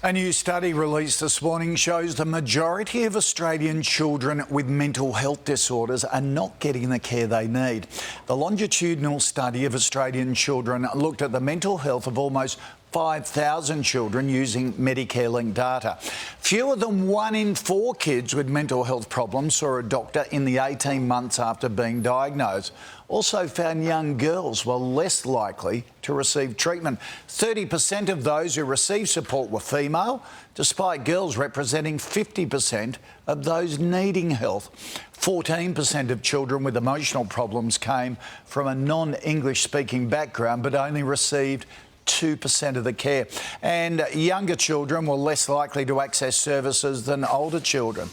A new study released this morning shows the majority of Australian children with mental health disorders are not getting the care they need. The longitudinal study of Australian children looked at the mental health of almost 5,000 children using Medicare-linked data. Fewer than 1 in 4 kids with mental health problems saw a doctor in the 18 months after being diagnosed. Also found young girls were less likely to receive treatment. 30% of those who received support were female, despite girls representing 50% of those needing health. 14% of children with emotional problems came from a non-English speaking background, but only received 2% of the care. And younger children were less likely to access services than older children.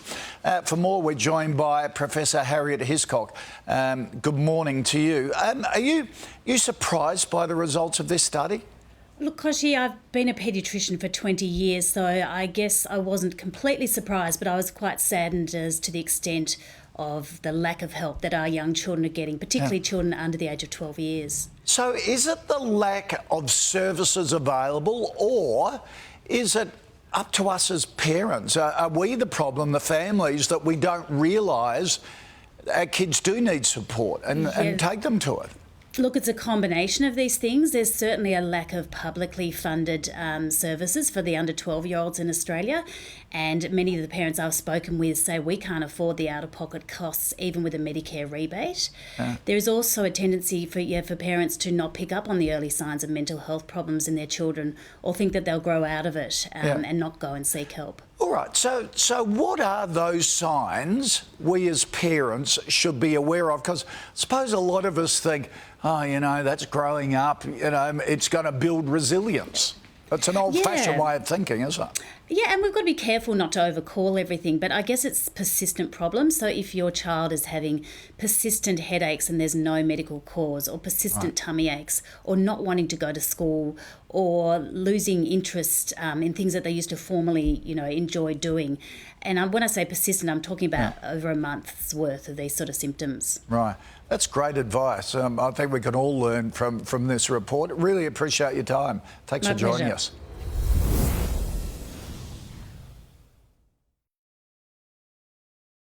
For more, we're joined by Professor Harriet Hiscock. Good morning to you. Are you surprised by the results of this study? Look, Koshi, I've been a paediatrician for 20 years, so I guess I wasn't completely surprised, but I was quite saddened as to the extent of the lack of help that our young children are getting, particularly children under the age of 12 years. So is it the lack of services available, or is it up to us as parents? Are we the problem, the families, that we don't realise our kids do need support and take them to it? Look, it's a combination of these things. There's certainly a lack of publicly funded services for the under 12-year-olds in Australia, and many of the parents I've spoken with say we can't afford the out-of-pocket costs even with a Medicare rebate. There is also a tendency for parents to not pick up on the early signs of mental health problems in their children, or think that they'll grow out of it and not go and seek help. All right, so what are those signs we as parents should be aware of? Because I suppose a lot of us think, oh, you know, that's growing up, you know, it's going to build resilience. That's an old-fashioned way of thinking, isn't it? Yeah, and we've got to be careful not to overcall everything, but I guess it's persistent problems. So if your child is having persistent headaches and there's no medical cause, or persistent tummy aches, or not wanting to go to school, or losing interest in things that they used to formerly, enjoy doing. And when I say persistent, I'm talking about over a month's worth of these sort of symptoms. Right. That's great advice. I think we can all learn from this report. Really appreciate your time. Thanks for joining us.